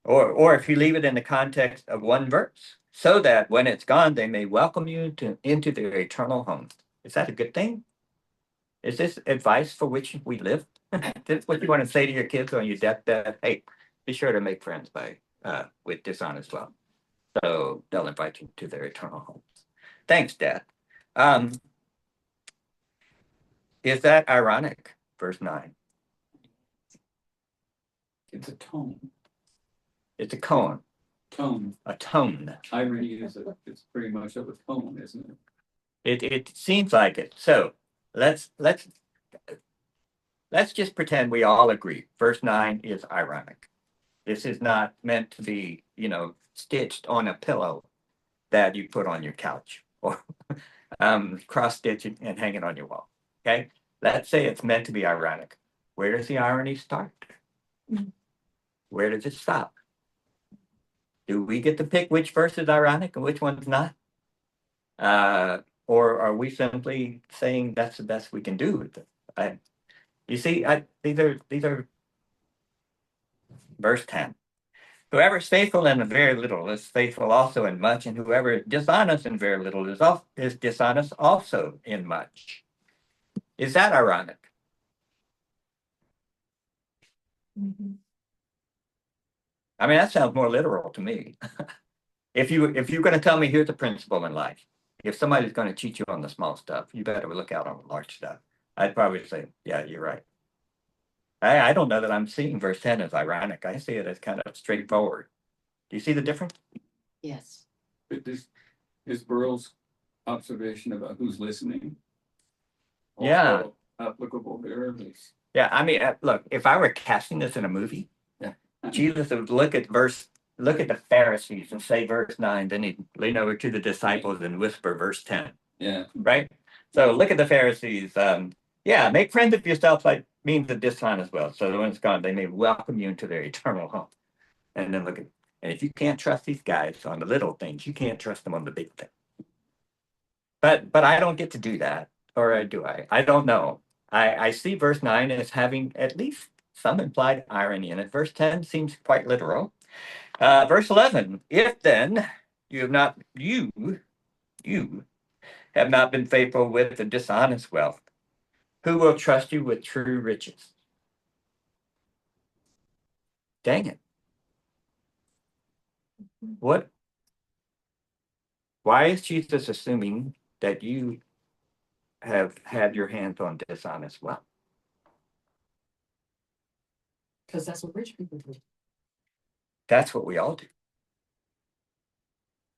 Or if you leave it in the context of one verse, so that when it's gone, they may welcome you into their eternal home. Is that a good thing? Is this advice for which we live? This what you want to say to your kids on your deathbed? Hey, be sure to make friends with dishonest wealth, so they'll invite you to their eternal homes. Thanks, Dad. Is that ironic? Verse 9. It's a tone. It's a koan, Tone. a tone. Irony is it's pretty much of a tone, isn't it? It seems like it. So let's just pretend we all agree. Verse 9 is ironic. This is not meant to be, stitched on a pillow that you put on your couch or cross stitch and hang it on your wall. Okay. Let's say it's meant to be ironic. Where does the irony start? Where does it stop? Do we get to pick which verse is ironic and which one's not? Or are we simply saying that's the best we can do with it? You see, these are verse 10. Whoever is faithful in a very little is faithful also in much, and whoever is dishonest in very little is dishonest also in much. Is that ironic? Mm-hmm. I mean, that sounds more literal to me. If you're going to tell me here's the principle in life, if somebody's going to cheat you on the small stuff, you better look out on the large stuff. I'd probably say, yeah, you're right. I don't know that I'm seeing verse 10 as ironic. I see it as kind of straightforward. Do you see the difference? Yes. But this is Burrell's observation about who's listening. Yeah. Also applicable there. Yeah, I mean, look, if I were casting this in a movie, Yeah. Jesus would look at the Pharisees and say verse 9, then he'd lean over to the disciples and whisper verse 10, Yeah. right? So look at the Pharisees. Yeah, make friends of yourself like means of dishonest wealth. So when it's gone, they may welcome you into their eternal home. And then and if you can't trust these guys on the little things, you can't trust them on the big thing. But I don't get to do that, or do I? I don't know. I see verse 9 as having at least some implied irony in it. Verse 10 seems quite literal. Verse 11, if then you have not been faithful with the dishonest wealth, who will trust you with true riches? Dang it. Why is Jesus assuming that you have had your hands on dishonest wealth? Because that's what rich people do. That's what we all do.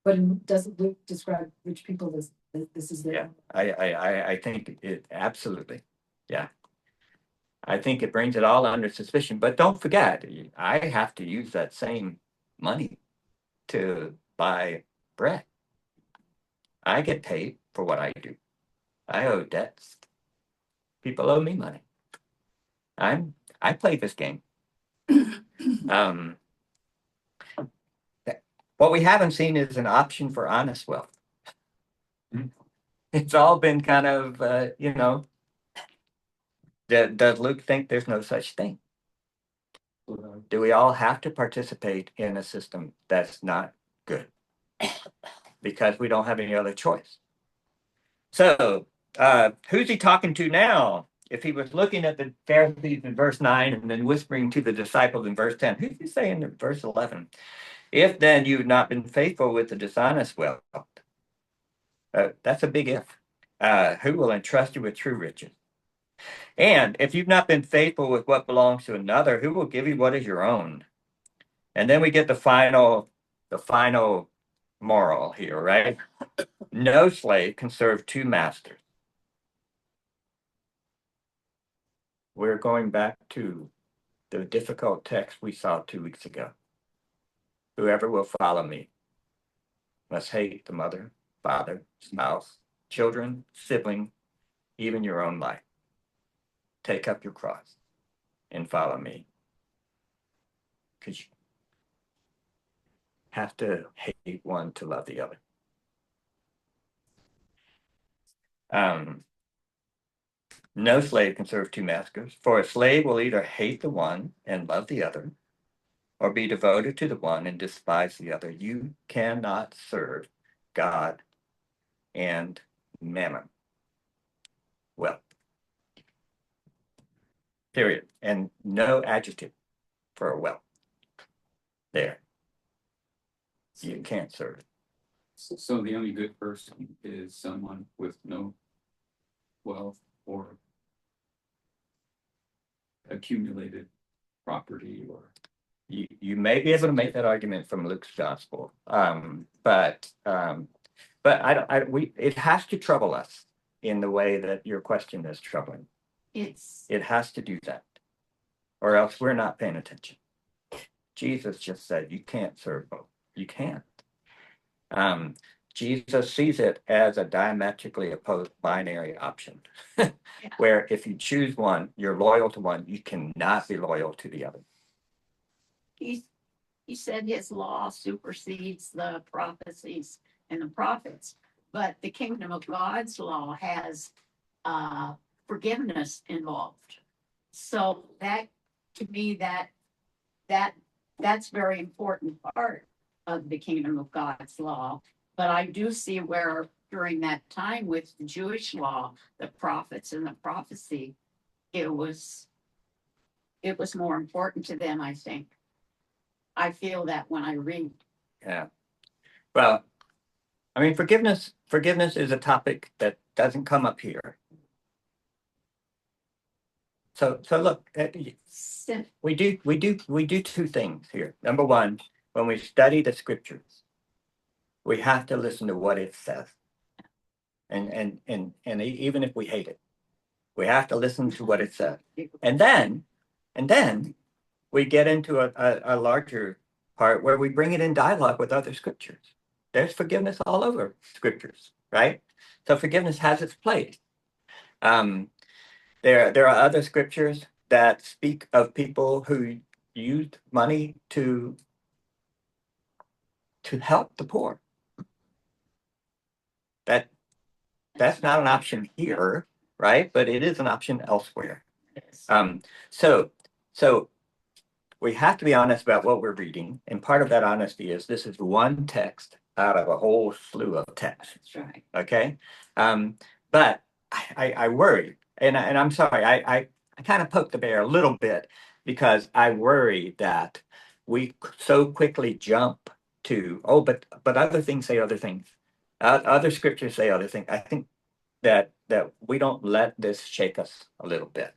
But doesn't Luke describe rich people as this is their? Yeah, I think it absolutely. Yeah. I think it brings it all under suspicion. But don't forget, I have to use that same money to buy bread. I get paid for what I do. I owe debts. People owe me money. I play this game. What we haven't seen is an option for honest wealth. It's all been kind of, does Luke think there's no such thing? Do we all have to participate in a system that's not good? Because we don't have any other choice. So, who's he talking to now? If he was looking at the Pharisees in verse 9 and then whispering to the disciples in verse 10, who's he saying in verse 11? If then you've not been faithful with the dishonest wealth, that's a big if. Who will entrust you with true riches? And if you've not been faithful with what belongs to another, who will give you what is your own? And then we get the final moral here, right? No slave can serve two masters. We're going back to the difficult text we saw 2 weeks ago. Whoever will follow me must hate the mother, father, spouse, children, sibling, even your own life. Take up your cross and follow me. Because you have to hate one to love the other. No slave can serve two masters, for a slave will either hate the one and love the other, or be devoted to the one and despise the other. You cannot serve God and mammon. Well, period. And no adjective for a well. There. You can't serve it. So the only good person is someone with no wealth or accumulated property or. You may be able to make that argument from Luke's gospel, but it has to trouble us in the way that your question is troubling. It has to do that, or else we're not paying attention. Jesus just said you can't serve both. You can't. Jesus sees it as a diametrically opposed binary option, where if you choose one, you're loyal to one, you cannot be loyal to the other. He said his law supersedes the prophecies and the prophets, but the kingdom of God's law has forgiveness involved. So that, to me, that's very important part of the kingdom of God's law. But I do see where during that time with the Jewish law, the prophets and the prophecy, it was more important to them, I think. I feel that when I read. Yeah. Well, I mean, forgiveness is a topic that doesn't come up here. So look, Sim- we do two things here. Number one, when we study the scriptures, we have to listen to what it says. And even if we hate it, we have to listen to what it says. And then we get into a larger part where we bring it in dialogue with other scriptures. There's forgiveness all over scriptures, right? So forgiveness has its place. There are other scriptures that speak of people who used money to help the poor. That's not an option here, right? But it is an option elsewhere. yes. So we have to be honest about what we're reading, and part of that honesty is this is one text out of a whole slew of texts. That's right. Okay, but I worry, and I'm sorry, I kind of poked the bear a little bit because I worry that we so quickly jump to but other things say other things, other scriptures say other things. I think that we don't let this shake us a little bit.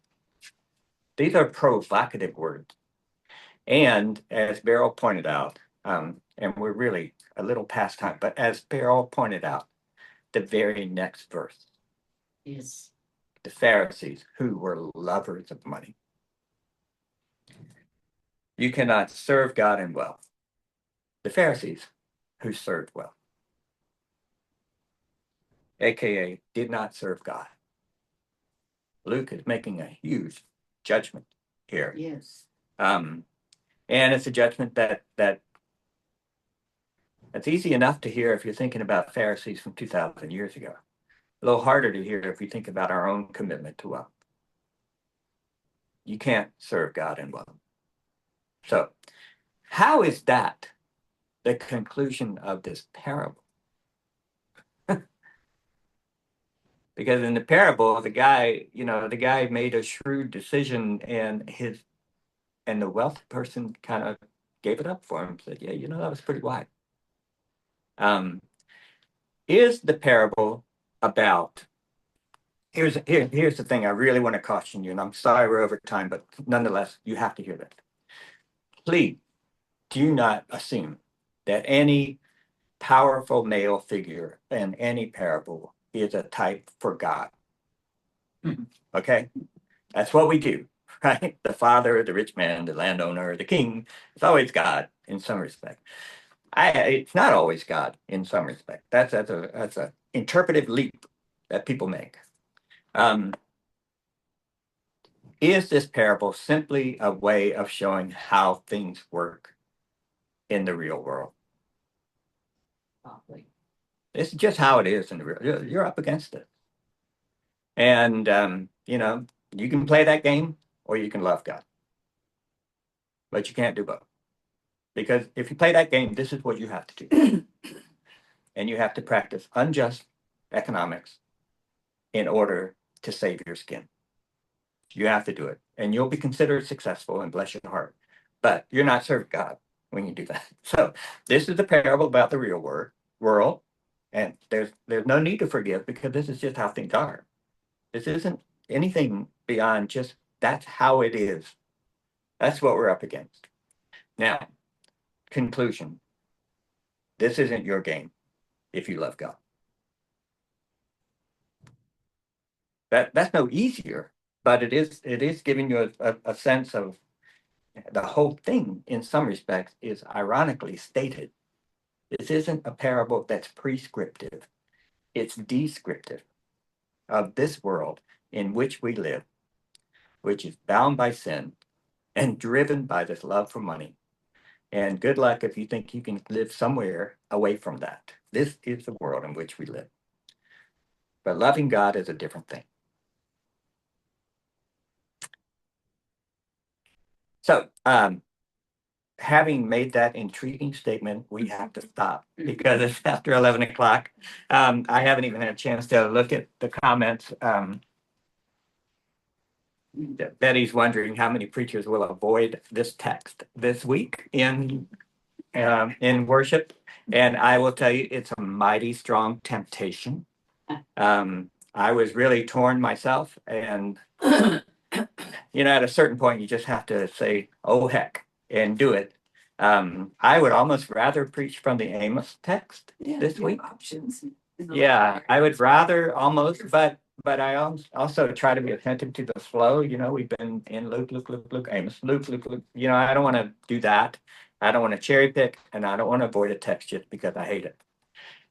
These are provocative words. And as Beryl pointed out, and we're really a little past time, but as Beryl pointed out, the very next verse, Yes. the Pharisees, who were lovers of money. You cannot serve God and wealth. The Pharisees, who served well, aka did not serve God. Luke is making a huge judgment here. Yes. And it's a judgment that's easy enough to hear if you're thinking about Pharisees from 2,000 years ago. A little harder to hear if we think about our own commitment to wealth. You can't serve God and wealth. So, how is that the conclusion of this parable? Because in the parable, the guy made a shrewd decision, and the wealthy person kind of gave it up for him. Said, "Yeah, that was pretty wise." Is the parable about? Here's the thing I really want to caution you, and I'm sorry we're over time, but nonetheless, you have to hear this. Please do not assume that any powerful male figure in any parable is a type for God. Okay? That's what we do, right? The father, the rich man, the landowner, the king, it's always God in some respect. It's not always God in some respect. That's a interpretive leap that people make. Is this parable simply a way of showing how things work in the real world? Probably. It's just how it is in the real. You're up against it, and you can play that game or you can love God, but you can't do both. Because if you play that game, this is what you have to do, and you have to practice unjust economics in order to save your skin. You have to do it, and you'll be considered successful and bless your heart. But you're not serving God when you do that. So this is the parable about the real world, and there's no need to forgive because this is just how things are. This isn't anything beyond just that's how it is. That's what we're up against. Now, conclusion. This isn't your game if you love God. That's no easier, but it is giving you a sense of the whole thing in some respects is ironically stated. This isn't a parable that's prescriptive. It's descriptive of this world in which we live, which is bound by sin and driven by this love for money. And good luck if you think you can live somewhere away from that. This is the world in which we live. But loving God is a different thing. So, having made that intriguing statement, we have to stop because it's after 11 o'clock. I haven't even had a chance to look at the comments. Betty's wondering how many preachers will avoid this text this week in worship. And I will tell you, it's a mighty strong temptation. I was really torn myself, and at a certain point, you just have to say, oh, heck, and do it. I would almost rather preach from the Amos text Yeah, this you have week. options. in the Yeah, library. I would rather almost, but I also try to be attentive to the flow. We've been in Luke, Amos, Luke. I don't want to do that. I don't want to cherry pick, and I don't want to avoid a text just because I hate it.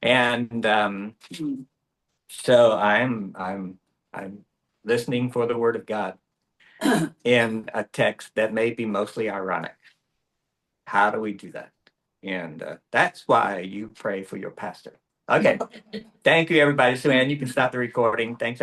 And Hmm. so I'm listening for the word of God in a text that may be mostly ironic. How do we do that? And that's why you pray for your pastor. Okay. Thank you, everybody. Sue Ann, you can stop the recording. Thanks,